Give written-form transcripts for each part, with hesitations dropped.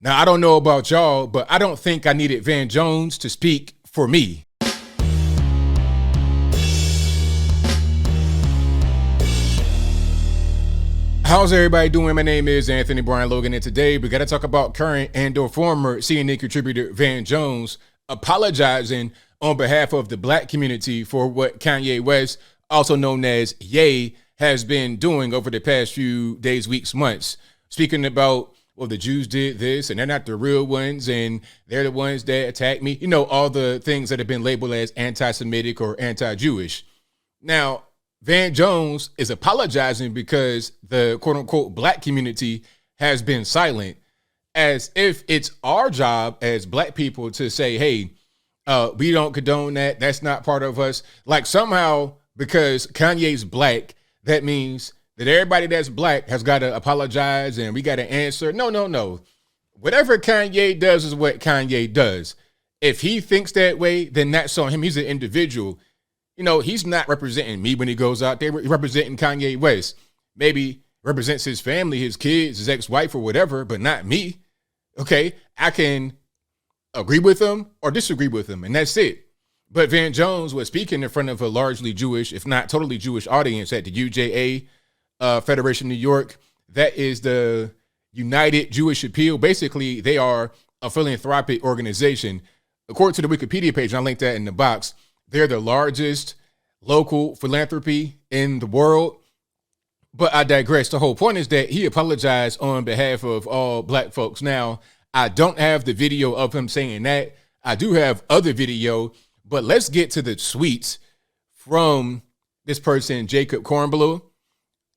Now, I don't know about y'all, but I don't think I needed Van Jones to speak for me. How's everybody doing? My name is Anthony Brian Logan, and today we got to talk about current and/or former CNN contributor Van Jones apologizing on behalf of the black community for what Kanye West, also known as Ye, has been doing over the past few days, weeks, months. Speaking about, well, the Jews did this, and they're not the real ones, and they're the ones that attacked me. You know, all the things that have been labeled as anti-Semitic or anti-Jewish. Now, Van Jones is apologizing because the quote-unquote black community has been silent, as if it's our job as black people to say, hey, we don't condone that. That's not part of us. Like somehow, because Kanye's black, that means that everybody that's black has got to apologize and we got to answer. No. Whatever Kanye does is what Kanye does. If he thinks that way, then that's on him. He's an individual. You know, he's not representing me when he goes out there. He's representing Kanye West. Maybe represents his family, his kids, his ex-wife or whatever, but not me. Okay, I can agree with him or disagree with him, and that's it. But Van Jones was speaking in front of a largely Jewish, if not totally Jewish audience at the UJA Federation New York. That is the United Jewish Appeal. Basically, they are a philanthropic organization. According to the Wikipedia page, and I linked that in the box, they're the largest local philanthropy in the world. But I digress. The whole point is that he apologized on behalf of all black folks. Now, I don't have the video of him saying that. I do have other video, but let's get to the tweets from this person, Jacob Kornblue.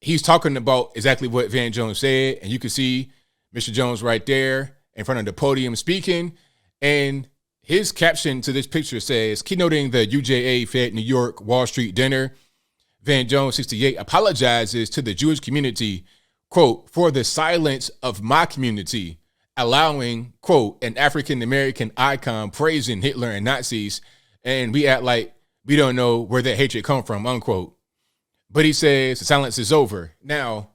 He's talking about exactly what Van Jones said, and you can see Mr. Jones right there in front of the podium speaking, and his caption to this picture says, keynoting the UJA Fed New York Wall Street dinner, Van Jones, 68, apologizes to the Jewish community, quote, for the silence of my community, allowing, quote, an African-American icon praising Hitler and Nazis, and we act like we don't know where that hatred come from, unquote. But he says the silence is over. Now,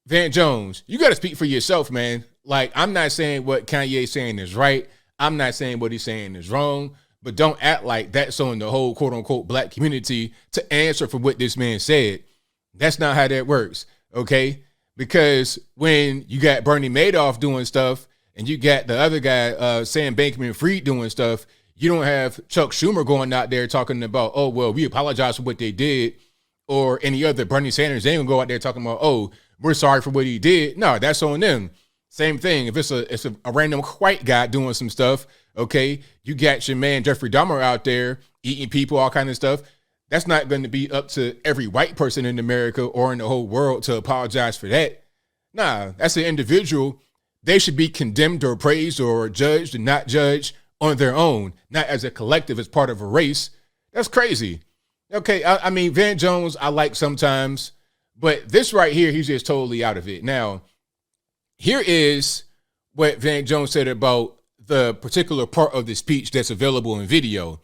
Van Jones, you got to speak for yourself, man. Like, I'm not saying what Kanye's saying is right. I'm not saying what he's saying is wrong, but don't act like that's on the whole quote unquote black community to answer for what this man said. That's not how that works. Okay. Because when you got Bernie Madoff doing stuff and you got the other guy, Sam Bankman-Fried doing stuff, you don't have Chuck Schumer going out there talking about, oh, well, we apologize for what they did, or any other Bernie Sanders. They ain't gonna go out there talking about, oh, we're sorry for what he did. No, that's on them. Same thing. If it's a random white guy doing some stuff, okay, you got your man Jeffrey Dahmer out there eating people, all kind of stuff. That's not going to be up to every white person in America or in the whole world to apologize for that. Nah, that's an individual. They should be condemned or praised or judged and not judged on their own, not as a collective, as part of a race. That's crazy. Okay, I mean, Van Jones, I like sometimes, but this right here, he's just totally out of it. Now, here is what Van Jones said about the particular part of the speech that's available in video.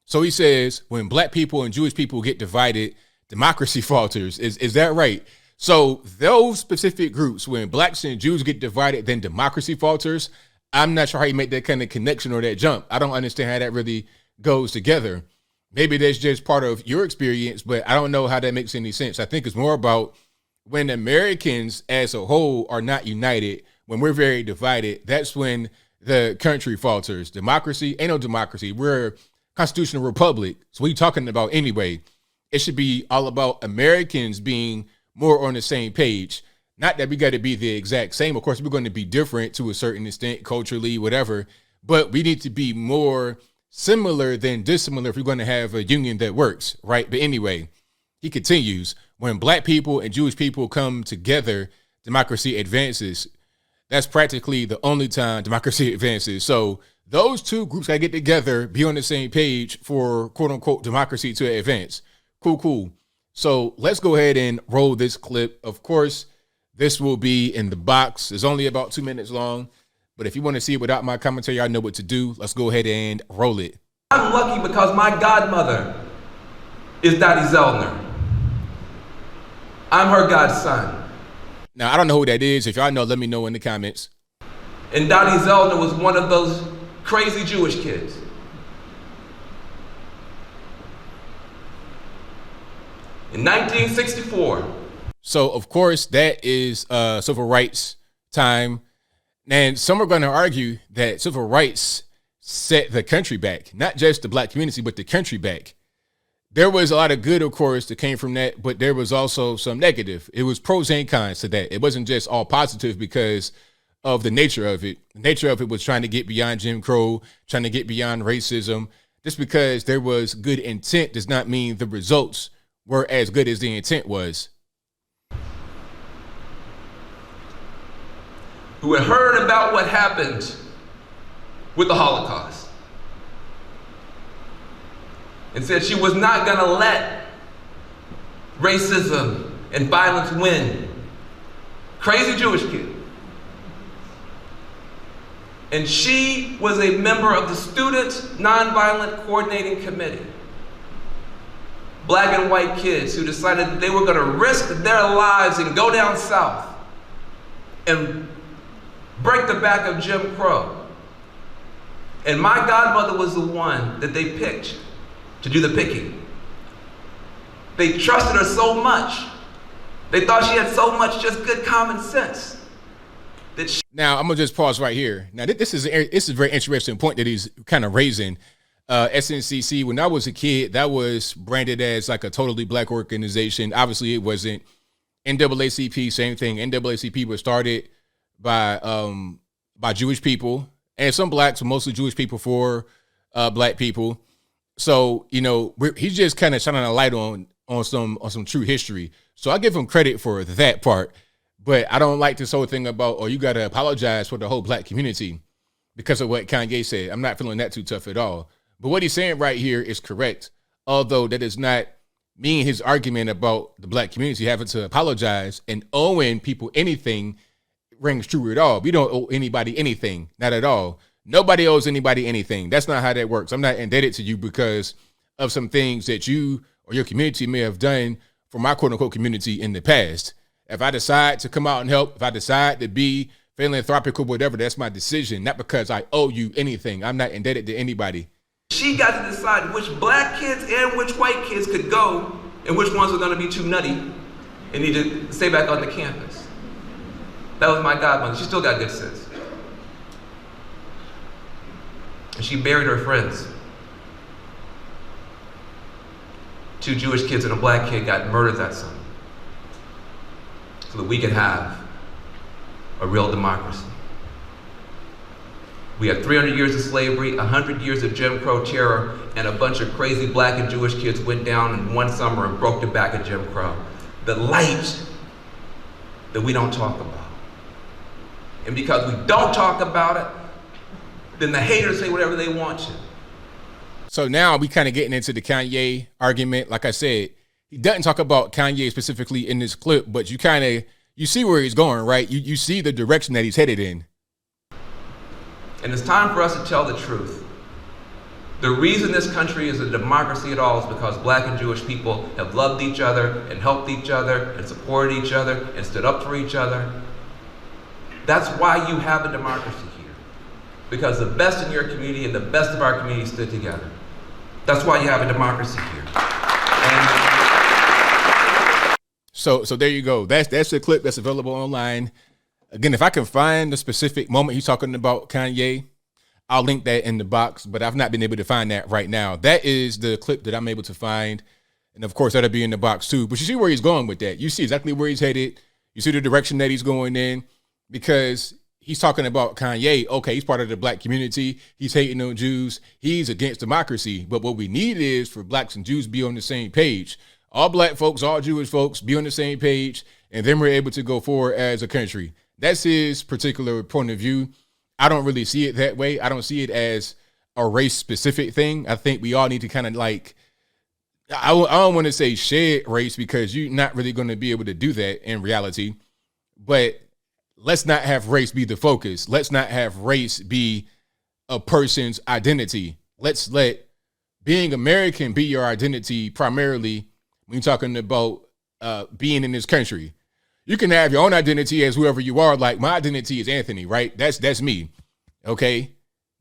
So he says, when black people and Jewish people get divided, democracy falters. Is that right? So those specific groups, when blacks and Jews get divided, then democracy falters. I'm not sure how you make that kind of connection or that jump. I don't understand how that really goes together. Maybe that's just part of your experience, but I don't know how that makes any sense. I think it's more about when Americans as a whole are not united, when we're very divided, that's when the country falters. Democracy ain't no democracy. We're a constitutional republic. So what are you talking about anyway? It should be all about Americans being more on the same page. Not that we got to be the exact same. Of course, we're going to be different to a certain extent, culturally, whatever, but we need to be more similar than dissimilar if we're going to have a union that works, right? But anyway, he continues, when black people and Jewish people come together, democracy advances. That's practically the only time democracy advances. So those two groups got to get together, be on the same page for quote unquote democracy to advance. Cool. So let's go ahead and roll this clip. Of course, this will be in the box. It's only about 2 minutes long, but if you want to see it without my commentary, I know what to do. Let's go ahead and roll it. I'm lucky because my godmother is Dottie Zellner. I'm her godson. Now, I don't know who that is. If y'all know, let me know in the comments. And Dottie Zellner was one of those crazy Jewish kids. In 1964. So, of course, that is civil rights time. And some are going to argue that civil rights set the country back, not just the black community, but the country back. There was a lot of good, of course, that came from that, but there was also some negative. It was pros and cons to that. It wasn't just all positive because of the nature of it. The nature of it was trying to get beyond Jim Crow, trying to get beyond racism. Just because there was good intent does not mean the results were as good as the intent was. Who had heard about what happened with the Holocaust and said she was not going to let racism and violence win. Crazy Jewish kid. And she was a member of the Student Nonviolent Coordinating Committee. Black and white kids who decided that they were going to risk their lives and go down south and break the back of Jim Crow. And my godmother was the one that they picked to do the picking. They trusted her so much. They thought she had so much just good common sense. Now, I'm going to just pause right here. Now, this is a very interesting point that he's kind of raising. SNCC, when I was a kid, that was branded as like a totally black organization. Obviously, it wasn't. NAACP, same thing. NAACP was started by Jewish people and some blacks, but mostly Jewish people for black people. So, you know, he's just kind of shining a light on some true history. So I give him credit for that part. But I don't like this whole thing about, oh, you got to apologize for the whole black community because of what Kanye said. I'm not feeling that too tough at all. But what he's saying right here is correct, although that does not mean his argument about the black community having to apologize and owing people anything rings true at all. We don't owe anybody anything, not at all. Nobody owes anybody anything. That's not how that works. I'm not indebted to you because of some things that you or your community may have done for my quote unquote community in the past. If I decide to come out and help, if I decide to be philanthropic or whatever, that's my decision, not because I owe you anything. I'm not indebted to anybody. She got to decide which black kids and which white kids could go and which ones were going to be too nutty and need to stay back on the campus. That was my godmother. She still got good sense. And she buried her friends. 2 Jewish kids and a black kid got murdered that summer so that we could have a real democracy. We had 300 years of slavery, 100 years of Jim Crow terror, and a bunch of crazy black and Jewish kids went down in one summer and broke the back of Jim Crow. The light that we don't talk about. And because we don't talk about it, then the haters say whatever they want to. So now we kind of getting into the Kanye argument. Like I said, he doesn't talk about Kanye specifically in this clip, but you see where he's going, right? You see the direction that he's headed in. And it's time for us to tell the truth. The reason this country is a democracy at all is because black and Jewish people have loved each other and helped each other and supported each other and stood up for each other. That's why you have a democracy here. Because the best in your community and the best of our community stood together. That's why you have a democracy here. So there you go. That's the clip that's available online. Again, if I can find the specific moment he's talking about Kanye, I'll link that in the box, but I've not been able to find that right now. That is the clip that I'm able to find. And of course, that'll be in the box too. But you see where he's going with that. You see exactly where he's headed. You see the direction that he's going in because he's talking about Kanye. Okay, he's part of the black community. He's hating on Jews. He's against democracy. But what we need is for blacks and Jews to be on the same page. All black folks, all Jewish folks be on the same page. And then we're able to go forward as a country. That's his particular point of view. I don't really see it that way. I don't see it as a race specific thing. I think we all need to kind of like, I don't want to say shed race because you're not really going to be able to do that in reality. But let's not have race be the focus. Let's not have race be a person's identity. Let's let being American be your identity primarily when you're talking about being in this country. You can have your own identity as whoever you are. Like my identity is Anthony, right? That's me. Okay.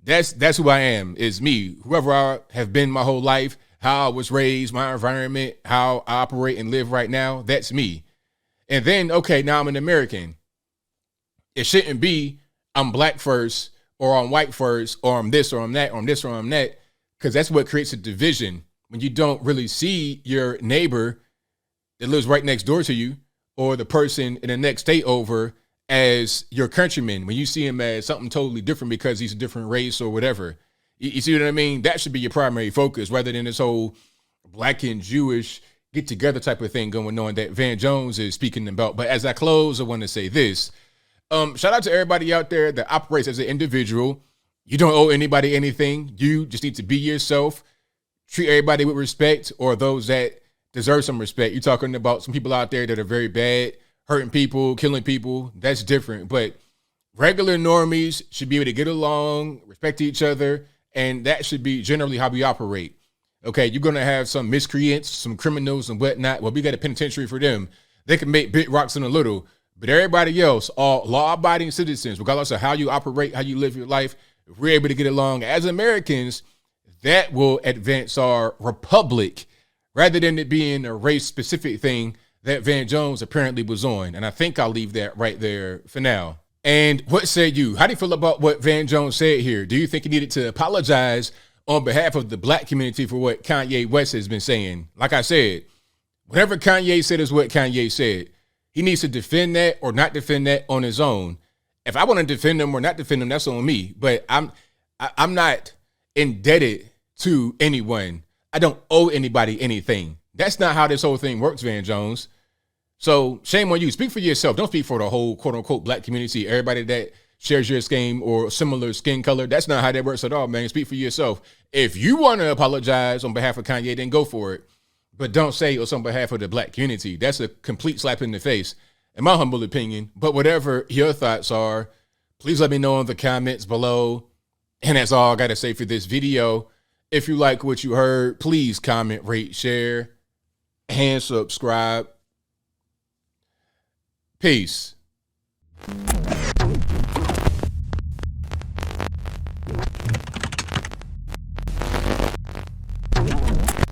That's who I am, is me. Whoever I have been my whole life, how I was raised, my environment, how I operate and live right now, that's me. And then, okay, now I'm an American. It shouldn't be I'm black first, or I'm white first, or I'm this, or I'm that, or I'm this, or I'm that, because that's what creates a division when you don't really see your neighbor that lives right next door to you, or the person in the next state over, as your countryman, when you see him as something totally different because he's a different race or whatever. You see what I mean? That should be your primary focus, rather than this whole black and Jewish get together type of thing going on that Van Jones is speaking about. But as I close, I want to say this. Shout out to everybody out there that operates as an individual. You don't owe anybody anything. You just need to be yourself. Treat everybody with respect, or those that deserve some respect. You're talking about some people out there that are very bad, hurting people, killing people. That's different. But regular normies should be able to get along, respect each other, and that should be generally how we operate. Okay, you're going to have some miscreants, some criminals and whatnot. Well, we got a penitentiary for them. They can make big rocks in a little. But everybody else, all law-abiding citizens, regardless of how you operate, how you live your life, if we're able to get along as Americans, that will advance our republic, rather than it being a race-specific thing that Van Jones apparently was on. And I think I'll leave that right there for now. And what say you? How do you feel about what Van Jones said here? Do you think he needed to apologize on behalf of the black community for what Kanye West has been saying? Like I said, whatever Kanye said is what Kanye said. He needs to defend that or not defend that on his own. If I want to defend him or not defend him, that's on me. But I'm not indebted to anyone. I don't owe anybody anything. That's not how this whole thing works, Van Jones. So shame on you. Speak for yourself. Don't speak for the whole quote unquote black community. Everybody that shares your skin or similar skin color. That's not how that works at all, man. Speak for yourself. If you want to apologize on behalf of Kanye, then go for it. But don't say it's on behalf of the black community. That's a complete slap in the face, in my humble opinion. But whatever your thoughts are, please let me know in the comments below. And that's all I got to say for this video. If you like what you heard, please comment, rate, share, and subscribe. Peace.